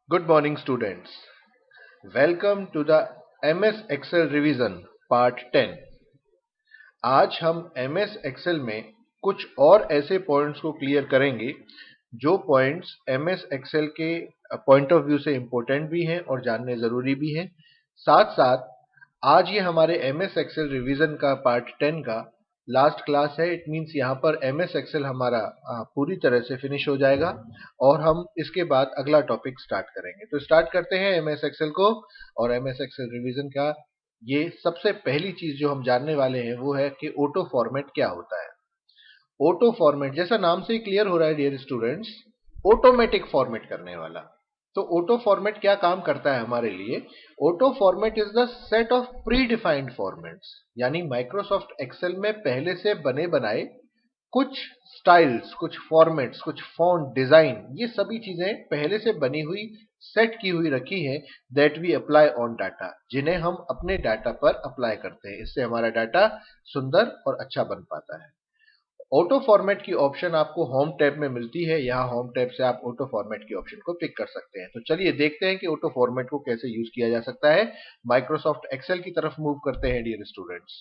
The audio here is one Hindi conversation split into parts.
Good morning, students. Welcome to the MS Excel Revision Part 10. आज हम MS Excel में कुछ और ऐसे पॉइंट्स को क्लियर करेंगे जो पॉइंट्स MS Excel के पॉइंट ऑफ व्यू से इम्पोर्टेंट भी हैं और जानने ज़रूरी भी हैं। साथ साथ आज ये हमारे MS Excel रिवीजन का पार्ट 10 का लास्ट क्लास है। इट मीन्स यहाँ पर MS Excel हमारा पूरी तरह से फिनिश हो जाएगा और हम इसके बाद अगला टॉपिक स्टार्ट करेंगे। तो स्टार्ट करते हैं MS Excel को और MS Excel रिवीजन का। ये सबसे पहली चीज जो हम जानने वाले हैं वो है कि ऑटो फॉर्मेट क्या होता है। ऑटो फॉर्मेट जैसा नाम से ही क्लियर हो रहा है डियर स्टूडेंट्स, ऑटोमेटिक फॉर्मेट करने वाला। तो ऑटो फॉर्मेट क्या काम करता है हमारे लिए? Auto format is the set of pre defined formats, यानी माइक्रोसॉफ्ट एक्सेल में पहले से बने बनाए कुछ स्टाइल्स, कुछ फॉर्मेट्स, कुछ फॉन्ट डिजाइन, ये सभी चीजें पहले से बनी हुई सेट की हुई रखी हैं that we apply on data, जिन्हें हम अपने डाटा पर अप्लाई करते हैं। इससे हमारा डाटा सुंदर और अच्छा बन पाता है। ऑटो फॉर्मेट की ऑप्शन आपको होम टैब में मिलती है। यहाँ होम टैब से आप ऑटो फॉर्मेट की ऑप्शन को पिक कर सकते हैं। तो चलिए देखते हैं कि ऑटो फॉर्मेट को कैसे यूज किया जा सकता है। माइक्रोसॉफ्ट एक्सेल की तरफ मूव करते हैं डियर स्टूडेंट्स।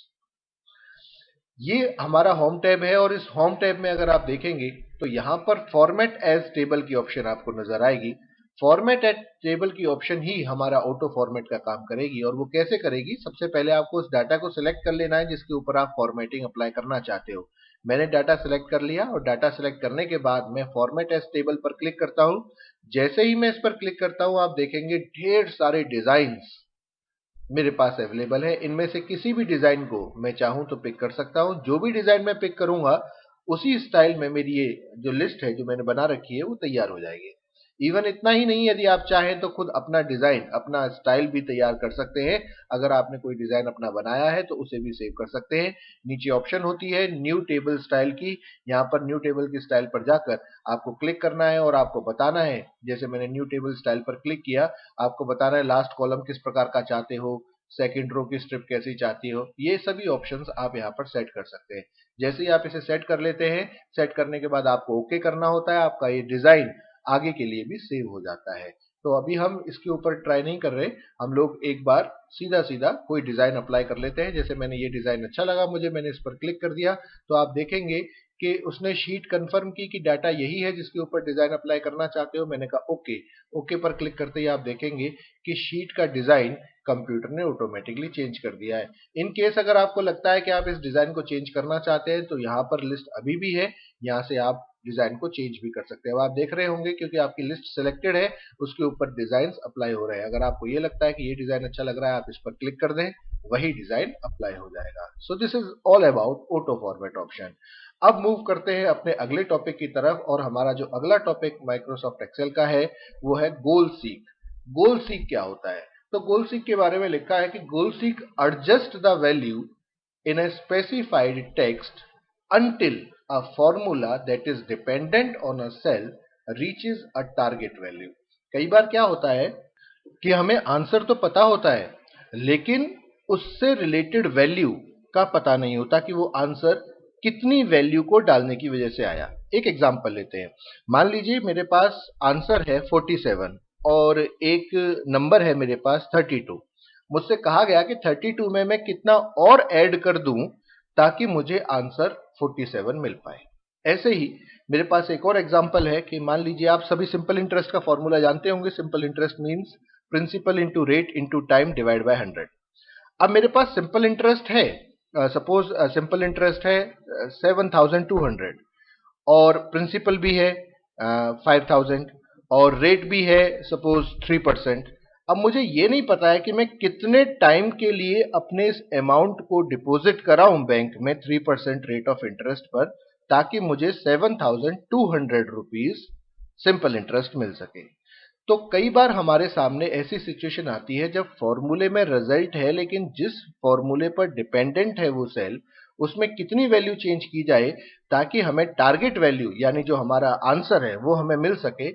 ये हमारा होम टैब है और इस होम टैब में अगर आप देखेंगे तो यहाँ पर फॉर्मेट एज टेबल की ऑप्शन आपको नजर आएगी। फॉर्मेट एज टेबल की ऑप्शन ही हमारा ऑटो फॉर्मेट का काम करेगी। और वो कैसे करेगी? सबसे पहले आपको उस डाटा को सिलेक्ट कर लेना है जिसके ऊपर आप फॉर्मेटिंग अप्लाई करना चाहते हो। मैंने डाटा सिलेक्ट कर लिया और डाटा सिलेक्ट करने के बाद मैं फॉर्मेट एज टेबल पर क्लिक करता हूं। जैसे ही मैं इस पर क्लिक करता हूं आप देखेंगे ढेर सारे डिजाइन्स मेरे पास अवेलेबल है। इनमें से किसी भी डिजाइन को मैं चाहूं तो पिक कर सकता हूं। जो भी डिजाइन मैं पिक करूंगा उसी स्टाइल में मेरी ये जो लिस्ट है जो मैंने बना रखी है वो तैयार हो जाएगी। इवन इतना ही नहीं, यदि आप चाहें तो खुद अपना डिजाइन, अपना स्टाइल भी तैयार कर सकते हैं। अगर आपने कोई डिजाइन अपना बनाया है तो उसे भी सेव कर सकते हैं। नीचे ऑप्शन होती है न्यू टेबल स्टाइल की। यहाँ पर न्यू टेबल की स्टाइल पर जाकर आपको क्लिक करना है और आपको बताना है, जैसे मैंने न्यू टेबल स्टाइल पर क्लिक किया, आपको बताना है लास्ट कॉलम किस प्रकार का चाहते हो, सेकंड रो की स्ट्रिप कैसी चाहती हो। ये सभी ऑप्शंस आप यहाँ पर सेट कर सकते हैं। जैसे ही आप इसे सेट कर लेते हैं, सेट करने के बाद आपको ओके करना होता है। आपका ये डिजाइन आगे के लिए भी सेव हो जाता है। तो अभी हम इसके ऊपर ट्राई नहीं कर रहे, हम लोग एक बार सीधा सीधा कोई डिजाइन अप्लाई कर लेते हैं। जैसे मैंने ये डिजाइन अच्छा लगा मुझे, मैंने इस पर क्लिक कर दिया तो आप देखेंगे कि उसने शीट कंफर्म की कि डाटा यही है जिसके ऊपर डिजाइन अप्लाई करना चाहते हो। मैंने कहा ओके। ओके पर क्लिक करते ही आप देखेंगे कि शीट का डिजाइन कंप्यूटर ने ऑटोमेटिकली चेंज कर दिया है। इन केस अगर आपको लगता है कि आप इस डिजाइन को चेंज करना चाहते हैं तो यहाँ पर लिस्ट अभी भी है, यहाँ से आप डिजाइन को चेंज भी कर सकते हैं। अब आप देख रहे होंगे क्योंकि आपकी लिस्ट सिलेक्टेड है उसके ऊपर डिजाइन अप्लाई हो रहे हैं। अगर आपको ये लगता है कि ये डिजाइन अच्छा लग रहा है आप इस पर क्लिक कर दें, वही डिजाइन अप्लाई हो जाएगा। So this is all about auto format option. अब मूव करते हैं अपने अगले टॉपिक की तरफ और हमारा जो अगला टॉपिक माइक्रोसॉफ्ट एक्सेल का है वो है गोल सीक। गोल सीक क्या होता है? तो गोल सीक के बारे में लिखा है कि goal seek adjust the value in a specified text until a formula that is dependent on a cell reaches a target value। कई बार क्या होता है कि हमें आंसर तो पता होता है लेकिन उससे रिलेटेड वैल्यू का पता नहीं होता कि वो आंसर कितनी वैल्यू को डालने की वजह से आया। एक एग्जांपल लेते हैं। मान लीजिए मेरे पास आंसर है 47 और एक नंबर है मेरे पास 32। मुझसे कहा गया कि 32 में मैं कितना और ऐड कर दूं ताकि मुझे आंसर 47 मिल पाए। ऐसे ही मेरे पास एक और एग्जांपल है कि मान लीजिए आप सभी सिंपल इंटरेस्ट का फॉर्मूला जानते होंगे। Simple interest means principal into rate into time divide by 100। अब मेरे पास सिंपल इंटरेस्ट है, सपोज सिंपल इंटरेस्ट है 7200 और प्रिंसिपल भी है 5000 और रेट भी है सपोज 3%। अब मुझे ये नहीं पता है कि मैं कितने टाइम के लिए अपने इस अमाउंट को डिपॉजिट कराऊं बैंक में 3% रेट ऑफ इंटरेस्ट पर ताकि मुझे 7200 रुपीज सिंपल इंटरेस्ट मिल सके। तो कई बार हमारे सामने ऐसी सिचुएशन आती है जब फॉर्मूले में रिजल्ट है लेकिन जिस फॉर्मूले पर डिपेंडेंट है वो सेल, उसमें कितनी वैल्यू चेंज की जाए ताकि हमें टारगेट वैल्यू यानी जो हमारा आंसर है वो हमें मिल सके,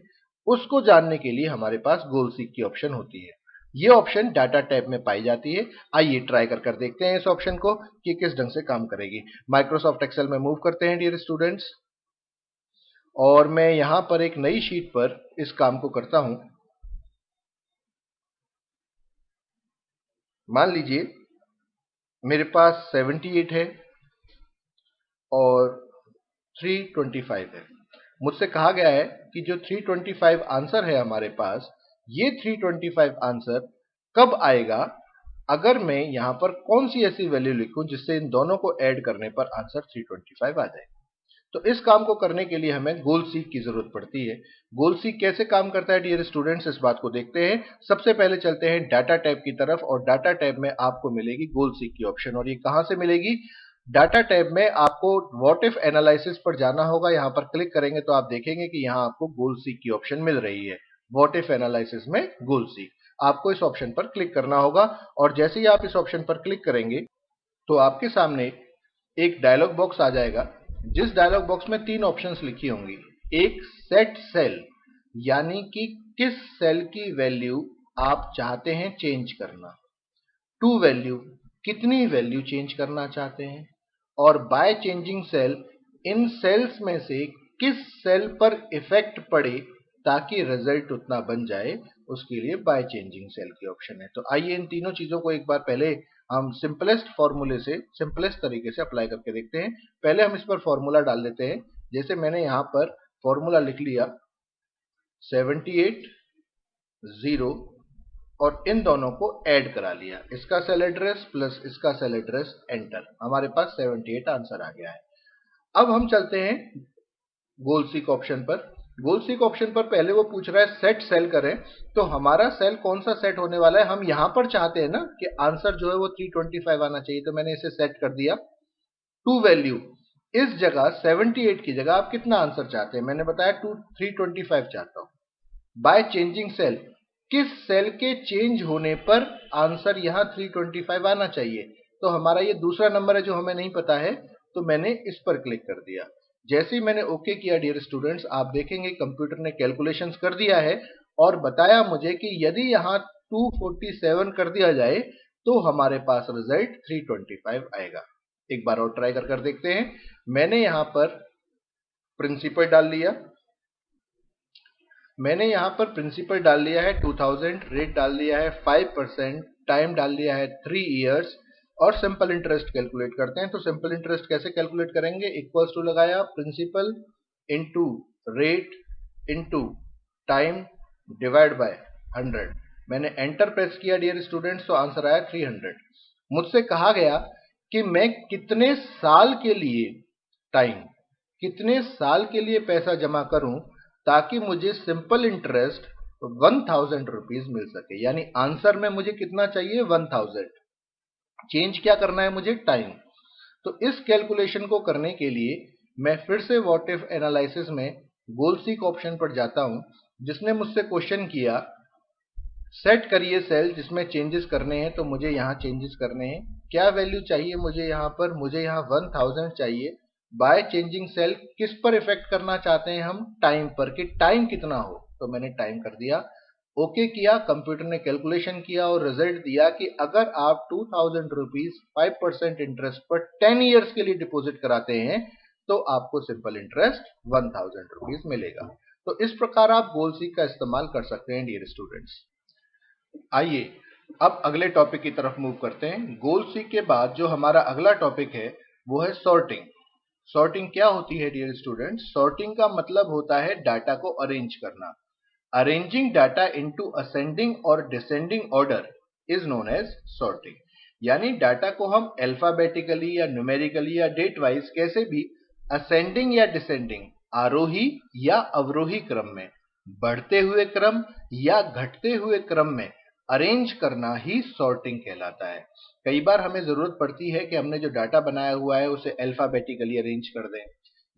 उसको जानने के लिए हमारे पास गोल सीक की ऑप्शन होती है। ये ऑप्शन डाटा टैब में पाई जाती है। आइए ट्राई कर देखते हैं इस ऑप्शन को कि किस ढंग से काम करेगी। माइक्रोसॉफ्ट एक्सेल में मूव करते हैं डियर स्टूडेंट्स और मैं यहां पर एक नई शीट पर इस काम को करता हूं। मान लीजिए मेरे पास 78 है और 325 है। मुझसे कहा गया है कि जो 325 आंसर है हमारे पास, ये 325 आंसर कब आएगा अगर मैं यहां पर कौन सी ऐसी वैल्यू लिखूं जिससे इन दोनों को ऐड करने पर आंसर 325 आ जाए। तो इस काम को करने के लिए हमें गोल सीक की जरूरत पड़ती है। गोल सीक कैसे काम करता है डियर स्टूडेंट्स, इस बात को देखते हैं। सबसे पहले चलते हैं डाटा टैब की तरफ, और डाटा टैब में आपको मिलेगी गोल सीक की ऑप्शन। और ये कहां से मिलेगी? डाटा टैब में आपको व्हाट इफ एनालिसिस पर जाना होगा। यहां पर क्लिक करेंगे तो आप देखेंगे कि यहां आपको गोल सीक की ऑप्शन मिल रही है। व्हाट इफ एनालिसिस में गोल सीक, आपको इस ऑप्शन पर क्लिक करना होगा। और जैसे ही आप इस ऑप्शन पर क्लिक करेंगे तो आपके सामने एक डायलॉग बॉक्स आ जाएगा, जिस डायलॉग बॉक्स में 3 ऑप्शंस लिखी होंगी। एक सेट सेल, यानी कि किस सेल की वैल्यू आप चाहते हैं चेंज करना। टू वैल्यू, कितनी वैल्यू चेंज करना चाहते हैं। और by changing cell, in cells में से किस सेल पर इफेक्ट पड़े ताकि रिजल्ट उतना बन जाए, उसके लिए बाय चेंजिंग सेल की ऑप्शन है। तो आइए इन तीनों चीजों को एक बार पहले हम सिंपलेस्ट फॉर्मूले से, सिंपलेस्ट तरीके से अप्लाई करके देखते हैं। पहले हम इस पर फॉर्मूला डाल देते हैं। जैसे मैंने यहां पर फॉर्मूला लिख लिया 78 0 और इन दोनों को ऐड करा लिया, इसका सेल एड्रेस प्लस इसका सेल एड्रेस, एंटर। हमारे पास 78 आंसर आ गया है। अब हम चलते हैं गोल सीक ऑप्शन पर। गोल सीक ऑप्शन पर पहले वो पूछ रहा है सेट सेल करें, तो हमारा सेल कौन सा सेट होने वाला है? हम यहां पर चाहते हैं ना कि आंसर जो है वो 325 आना चाहिए, तो मैंने इसे सेट कर दिया। टू वैल्यू, इस जगह 78 की जगह आप कितना आंसर चाहते हैं? मैंने बताया 325 चाहता हूं। बाय चेंजिंग सेल, किस सेल के चेंज होने पर आंसर यहां 325 आना चाहिए? तो हमारा ये दूसरा नंबर है जो हमें नहीं पता है, तो मैंने इस पर क्लिक कर दिया। जैसे ही मैंने ओके किया डियर स्टूडेंट्स, आप देखेंगे कंप्यूटर ने कैलकुलेशंस कर दिया है और बताया मुझे कि यदि यहां 247 कर दिया जाए तो हमारे पास रिजल्ट 325 आएगा। एक बार और ट्राई कर देखते हैं। मैंने यहां पर प्रिंसिपल डाल लिया, है 2000, रेट डाल दिया है 5%, टाइम डाल दिया है 3 इयर्स, और सिंपल इंटरेस्ट कैलकुलेट करते हैं। तो सिंपल इंटरेस्ट कैसे कैलकुलेट करेंगे? इक्वल्स टू लगाया principal into rate into time divide by 100। मैंने एंटर प्रेस किया डियर स्टूडेंट्स, तो आंसर आया 300। मुझसे कहा गया कि मैं कितने साल के लिए कितने साल के लिए पैसा जमा करूं ताकि मुझे सिंपल इंटरेस्ट 1000 रुपीज मिल सके। यानी आंसर में मुझे कितना चाहिए? 1000। चेंज क्या करना है मुझे? टाइम। तो इस कैलकुलेशन को करने के लिए मैं फिर से व्हाट इफ एनालिसिस में गोल सीक ऑप्शन पर जाता हूं, जिसने मुझसे क्वेश्चन किया सेट करिए सेल जिसमें चेंजेस करने हैं, तो मुझे यहां चेंजेस करने हैं। क्या वैल्यू चाहिए मुझे यहां पर? मुझे यहां 1000 चाहिए। बाय चेंजिंग सेल, किस पर इफेक्ट करना चाहते हैं हम? टाइम पर, कि टाइम कितना हो। तो मैंने टाइम कर दिया, ओके किया। कंप्यूटर ने कैलकुलेशन किया और रिजल्ट दिया कि अगर आप 2000 रुपीज 5% इंटरेस्ट पर 10 ईयर्स के लिए डिपॉजिट कराते हैं तो आपको सिंपल इंटरेस्ट 1000 रुपीज मिलेगा। तो इस प्रकार आप गोल सीक का इस्तेमाल कर सकते हैं डियर स्टूडेंट्स। आइए अब अगले टॉपिक की तरफ मूव करते हैं। गोल सीक के बाद जो हमारा अगला टॉपिक है वो है सॉर्टिंग। सॉर्टिंग क्या होती है डियर स्टूडेंट्स? सॉर्टिंग का मतलब होता है डाटा को अरेंज करना। अरेंजिंग डाटा इनटू असेंडिंग और descending order is known as sorting. यानी डाटा को हम अल्फाबेटिकली या न्यूमेरिकली या डेट वाइज कैसे भी असेंडिंग या डिसेंडिंग, आरोही या अवरोही क्रम में, बढ़ते हुए क्रम या घटते हुए क्रम में अरेंज करना ही सॉर्टिंग कहलाता है। कई बार हमें जरूरत पड़ती है कि हमने जो डाटा बनाया हुआ है उसे अल्फाबेटिकली अरेंज कर दें,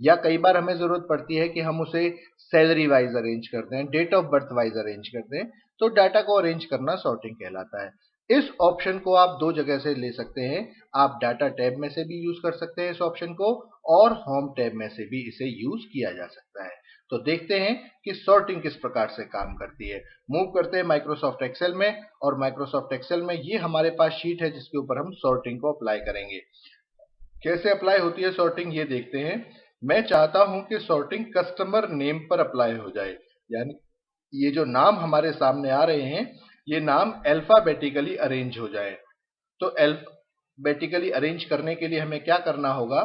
या कई बार हमें जरूरत पड़ती है कि हम उसे सैलरी वाइज अरेंज कर दें, date of birth wise arrange कर दें। तो डाटा को अरेंज करना सॉर्टिंग कहलाता है। इस ऑप्शन को आप दो जगह से ले सकते हैं। आप डाटा टैब में से भी यूज कर सकते हैं इस ऑप्शन को, और होम टैब में से भी इसे यूज किया जा सकता है। तो देखते हैं कि सॉर्टिंग किस प्रकार से काम करती है। मूव करते हैं माइक्रोसॉफ्ट एक्सेल में, और माइक्रोसॉफ्ट एक्सेल में ये हमारे पास शीट है जिसके ऊपर हम सॉर्टिंग को अप्लाई करेंगे। कैसे अप्लाई होती है सॉर्टिंग ये देखते हैं। मैं चाहता हूं कि सॉर्टिंग कस्टमर नेम पर अप्लाई हो जाए, यानी ये जो नाम हमारे सामने आ रहे हैं ये नाम अल्फाबेटिकली अरेंज हो जाए। तो अल्फाबेटिकली अरेंज करने के लिए हमें क्या करना होगा,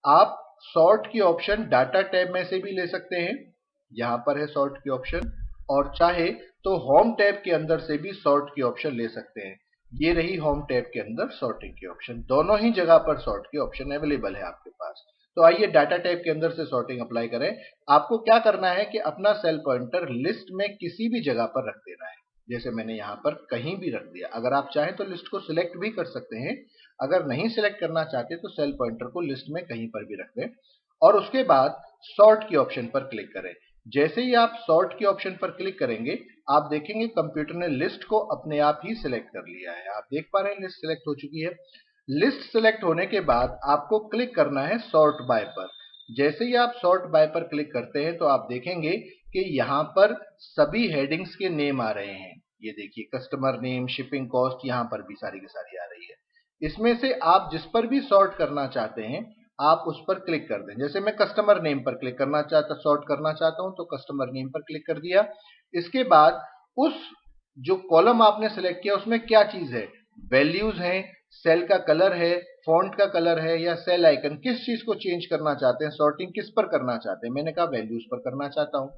आप सॉर्ट की ऑप्शन डाटा टैब में से भी ले सकते हैं, यहां पर है सॉर्ट की ऑप्शन, और चाहे तो होम टैब के अंदर से भी सॉर्ट की ऑप्शन ले सकते हैं। ये रही होम टैब के अंदर सॉर्टिंग की ऑप्शन, दोनों ही जगह पर सॉर्ट की ऑप्शन अवेलेबल है आपके पास। तो आइए डाटा टाइप के अंदर से सॉर्टिंग अप्लाई करें। आपको क्या करना है कि अपना सेल पॉइंटर लिस्ट में किसी भी जगह पर रख देना है, जैसे मैंने यहां पर कहीं भी रख दिया। अगर आप चाहें तो लिस्ट को सिलेक्ट भी कर सकते हैं, अगर नहीं सिलेक्ट करना चाहते तो सेल पॉइंटर को लिस्ट में कहीं पर भी रख दें और उसके बाद सॉर्ट की ऑप्शन पर क्लिक करें। जैसे ही आप सॉर्ट की ऑप्शन पर क्लिक करेंगे, आप देखेंगे कंप्यूटर ने लिस्ट को अपने आप ही सिलेक्ट कर लिया है। आप देख पा रहे हैं लिस्ट सिलेक्ट हो चुकी है। लिस्ट सिलेक्ट होने के बाद आपको क्लिक करना है सॉर्ट बाय पर। जैसे ही आप सॉर्ट बाय पर क्लिक करते हैं तो आप देखेंगे कि यहां पर सभी हेडिंग्स के नेम आ रहे हैं। ये देखिए कस्टमर नेम, शिपिंग कॉस्ट, यहां पर भी सारी की सारी आ रही है। इसमें से आप जिस पर भी सॉर्ट करना चाहते हैं आप उस पर क्लिक कर दें। जैसे मैं कस्टमर नेम पर क्लिक करना चाहता, सॉर्ट करना चाहता हूं तो कस्टमर नेम पर क्लिक कर दिया। इसके बाद उस जो कॉलम आपने सेलेक्ट किया उसमें क्या चीज है, वैल्यूज हैं, सेल का कलर है, फॉन्ट का कलर है, या सेल आइकन, किस चीज को चेंज करना चाहते हैं, सॉर्टिंग किस पर करना चाहते हैं। मैंने कहा वैल्यूज पर करना चाहता हूं।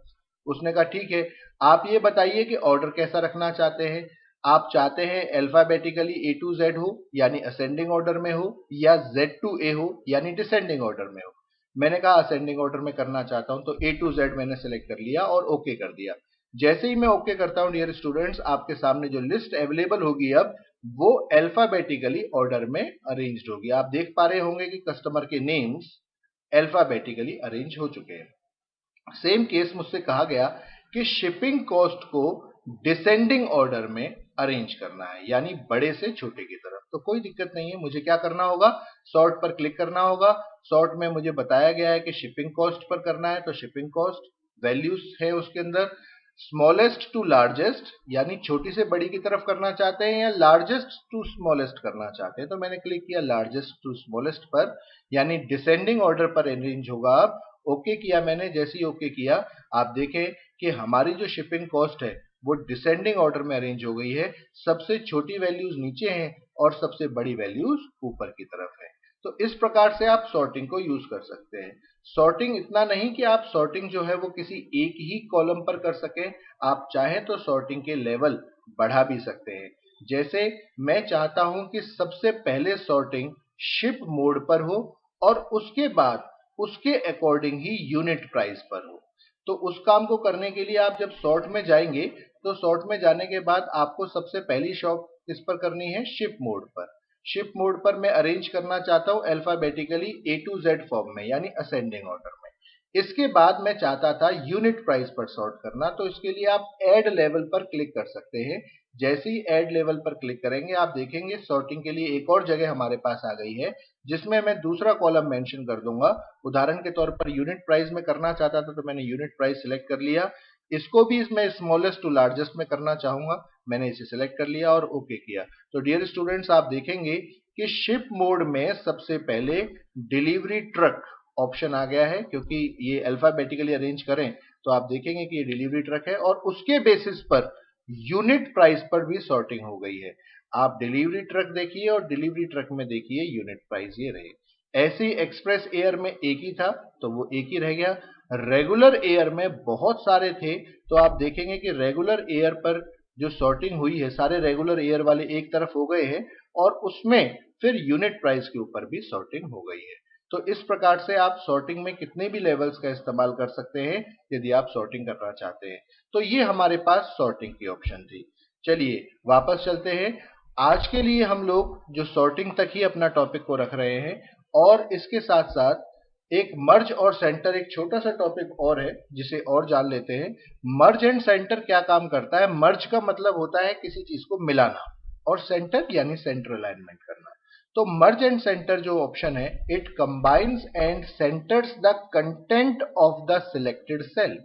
उसने कहा ठीक है, आप ये बताइए कि ऑर्डर कैसा रखना चाहते हैं। आप चाहते हैं अल्फाबेटिकली ए टू जेड हो यानी असेंडिंग ऑर्डर में हो, या जेड टू ए हो यानी डिसेंडिंग ऑर्डर में हो। मैंने कहा असेंडिंग ऑर्डर में करना चाहता हूं, तो ए टू जेड मैंने सेलेक्ट कर लिया और ओके कर दिया। जैसे ही मैं ओके करता हूं डियर स्टूडेंट्स, आपके सामने जो लिस्ट अवेलेबल होगी अब वो अल्फाबेटिकली ऑर्डर में अरेंज्ड होगी। आप देख पा रहे होंगे कि कस्टमर के नेम्स अल्फाबेटिकली अरेंज हो चुके हैं। सेम केस मुझसे कहा गया कि शिपिंग कॉस्ट को डिसेंडिंग ऑर्डर में अरेंज करना है, यानी बड़े से छोटे की तरफ। तो कोई दिक्कत नहीं है, मुझे क्या करना होगा, सॉर्ट पर क्लिक करना होगा। सॉर्ट में मुझे बताया गया है कि शिपिंग कॉस्ट पर करना है, तो शिपिंग कॉस्ट वैल्यूज है उसके अंदर, स्मॉलेस्ट टू लार्जेस्ट यानी छोटी से बड़ी की तरफ करना चाहते हैं या लार्जेस्ट टू स्मॉलेस्ट करना चाहते हैं। तो मैंने क्लिक किया लार्जेस्ट टू स्मॉलेस्ट पर, यानी डिसेंडिंग ऑर्डर पर अरेंज होगा। अब ओके किया मैंने। जैसे ही ओके किया आप देखें कि हमारी जो शिपिंग कॉस्ट है वो डिसेंडिंग ऑर्डर में अरेंज हो गई है। सबसे छोटी वैल्यूज नीचे हैं और सबसे बड़ी वैल्यूज ऊपर की तरफ है। तो इस प्रकार से आप सॉर्टिंग को यूज कर सकते हैं। सॉर्टिंग इतना नहीं कि आप सॉर्टिंग जो है वो किसी एक ही कॉलम पर कर सकें, आप चाहें तो सॉर्टिंग के लेवल बढ़ा भी सकते हैं। जैसे मैं चाहता हूं कि सबसे पहले सॉर्टिंग शिप मोड पर हो और उसके बाद उसके अकॉर्डिंग ही यूनिट प्राइस पर हो। तो उस काम को करने के लिए आप जब सॉर्ट में जाएंगे तो सॉर्ट में जाने के बाद आपको सबसे पहली शॉप किस पर करनी है, शिप मोड पर। शिप मोड पर मैं अरेंज करना चाहता हूं alphabetically A to Z form में यानी असेंडिंग ऑर्डर में। इसके बाद मैं चाहता था यूनिट प्राइस पर सॉर्ट करना, तो इसके लिए आप ऐड लेवल पर क्लिक कर सकते हैं। जैसे ही ऐड लेवल पर क्लिक करेंगे आप देखेंगे सॉर्टिंग के लिए एक और जगह हमारे पास आ गई है जिसमें मैं दूसरा कॉलम मेंशन कर दूंगा। उदाहरण के तौर पर यूनिट प्राइस में करना चाहता था तो मैंने यूनिट प्राइस सिलेक्ट कर लिया। इसको भी इसमें स्मॉलेस्ट टू लार्जेस्ट में करना चाहूंगा, मैंने इसे सिलेक्ट कर लिया और ओके किया। तो डियर स्टूडेंट्स आप देखेंगे कि शिप मोड में सबसे पहले डिलीवरी ट्रक ऑप्शन आ गया है, क्योंकि ये अल्फाबेटिकली अरेंज करें तो आप देखेंगे कि ये डिलीवरी ट्रक है और उसके बेसिस पर यूनिट प्राइस पर भी सॉर्टिंग हो गई है। आप डिलीवरी ट्रक देखिए और डिलीवरी ट्रक में देखिए यूनिट प्राइस ये रहे। ऐसे ही एक्सप्रेस एयर में एक ही था तो वो एक ही रह गया। रेगुलर एयर में बहुत सारे थे तो आप देखेंगे कि रेगुलर एयर पर जो सॉर्टिंग हुई है सारे रेगुलर एयर वाले एक तरफ हो गए हैं और उसमें फिर यूनिट प्राइस के ऊपर भी सॉर्टिंग हो गई है। तो इस प्रकार से आप सॉर्टिंग में कितने भी लेवल्स का इस्तेमाल कर सकते हैं यदि आप सॉर्टिंग करना चाहते हैं। तो ये हमारे पास सॉर्टिंग की ऑप्शन थी। चलिए वापस चलते हैं। आज के लिए हम लोग जो सॉर्टिंग तक ही अपना टॉपिक को रख रहे हैं और इसके साथ साथ एक मर्ज और सेंटर एक छोटा सा टॉपिक और है जिसे और जान लेते हैं। मर्ज एंड सेंटर क्या काम करता है। मर्ज का मतलब होता है किसी चीज को मिलाना और सेंटर यानी सेंटर अलाइनमेंट करना। तो मर्ज एंड सेंटर जो ऑप्शन है, it combines and centres the content of the selected cell.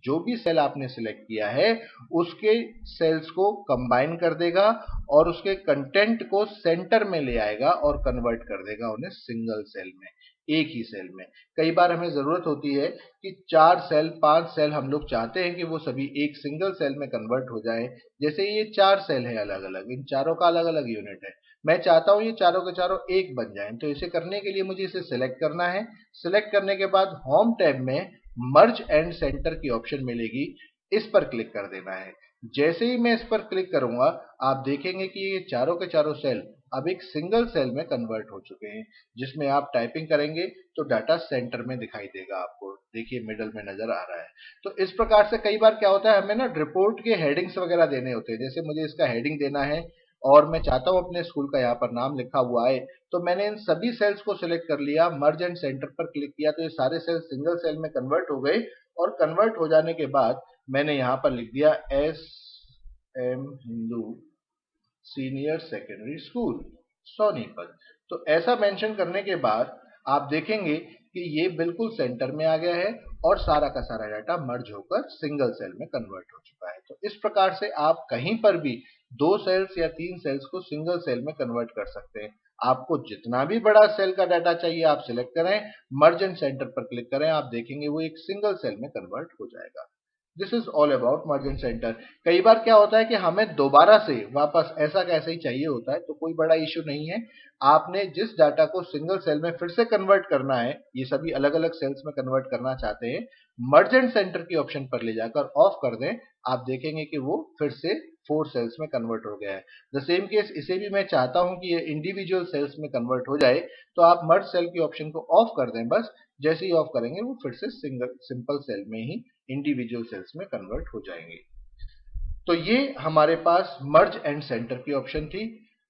जो भी सेल आपने सिलेक्ट किया है उसके सेल्स को कंबाइन कर देगा और उसके कंटेंट को सेंटर में ले आएगा और कन्वर्ट कर देगा उन्हें सिंगल सेल में, एक ही सेल में। कई बार हमें जरूरत होती है कि 4 सेल 5 सेल हम लोग चाहते हैं कि वो सभी एक सिंगल सेल में कन्वर्ट हो जाए। जैसे ये 4 सेल है अलग अलग, इन चारों का अलग अलग यूनिट है मैं चाहता हूं ये चारों के चारों एक बन जाएं, तो इसे करने के लिए मुझे इसे सिलेक्ट करना है। सिलेक्ट करने के बाद होम टैब में मर्ज एंड सेंटर की ऑप्शन मिलेगी, इस पर क्लिक कर देना है। जैसे ही मैं इस पर क्लिक करूंगा आप देखेंगे कि ये चारों के चारों सेल अब एक सिंगल सेल में कन्वर्ट हो चुके हैं, जिसमें आप टाइपिंग करेंगे तो डाटा सेंटर में दिखाई देगा। आपको देखिए मिडल में नजर आ रहा है। तो इस प्रकार से कई बार क्या होता है, हमें ना रिपोर्ट के हेडिंग्स वगैरह देने होते हैं। जैसे मुझे इसका हेडिंग देना है और मैं चाहता हूं अपने स्कूल का यहाँ पर नाम लिखा हुआ है, तो मैंने इन सभी सेल्स को सिलेक्ट कर लिया, मर्ज एंड सेंटर पर क्लिक किया, तो ये सारे सेल सिंगल सेल में कन्वर्ट हो गए। और कन्वर्ट हो जाने के बाद मैंने यहाँ पर लिख दिया S M Hindu senior secondary school Sonipat. तो ऐसा मेंशन करने के बाद आप देखेंगे कि ये बिल्कुल सेंटर में आ गया है और सारा का सारा डाटा मर्ज होकर सिंगल सेल में कन्वर्ट हो चुका है। तो इस प्रकार से आप कहीं पर भी दो सेल्स या तीन सेल्स को सिंगल सेल में कन्वर्ट कर सकते हैं। आपको जितना भी बड़ा सेल का डाटा चाहिए आप सिलेक्ट करें, मर्ज एंड सेंटर पर क्लिक करें, आप देखेंगे वो एक सिंगल सेल में कन्वर्ट हो जाएगा। This is all about merge and centre. कई बार क्या होता है कि हमें दोबारा से वापस ऐसा कैसे ही चाहिए होता है, तो कोई बड़ा इश्यू नहीं है। आपने जिस डाटा को सिंगल सेल में फिर से कन्वर्ट करना है, ये सभी अलग अलग सेल्स में कन्वर्ट करना चाहते हैं, मर्ज एंड सेंटर की ऑप्शन पर ले जाकर ऑफ कर दें। आप देखेंगे कि वो फिर से 4 सेल्स में कन्वर्ट हो गया है। द सेम केस इसे भी मैं चाहता हूं कि ये इंडिविजुअल सेल्स में कन्वर्ट हो जाए, तो आप मर्ज सेल की ऑप्शन को ऑफ कर दें। बस जैसे ही ऑफ करेंगे वो फिर से सिंपल सेल में ही इंडिविजुअल सेल्स में कन्वर्ट हो जाएंगे। तो ये हमारे पास मर्ज एंड सेंटर की ऑप्शन थी।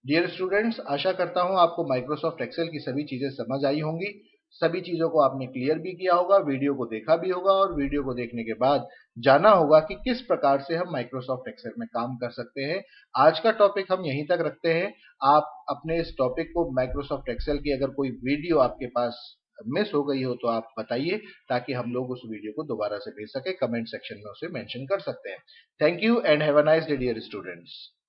डियर स्टूडेंट्स, आशा करता हूं आपको माइक्रोसॉफ्ट एक्सेल की सभी चीजें समझ आई होंगी। सभी चीजों को आपने क्लियर भी किया होगा, वीडियो को देखा भी होगा और वीडियो को देखने के बाद जाना होगा कि किस प्रकार से हम माइक्रोसॉफ्ट एक्सेल में काम कर सकते हैं। आज का टॉपिक हम यहीं तक रखते हैं। आप अपने इस टॉपिक को माइक्रोसॉफ्ट एक्सेल की अगर कोई वीडियो आपके पास मिस हो गई हो तो आप बताइए, ताकि हम लोग उस वीडियो को दोबारा से भेज सके। कमेंट सेक्शन में उसे मेंशन कर सकते हैं। Thank you and have a nice day dear students.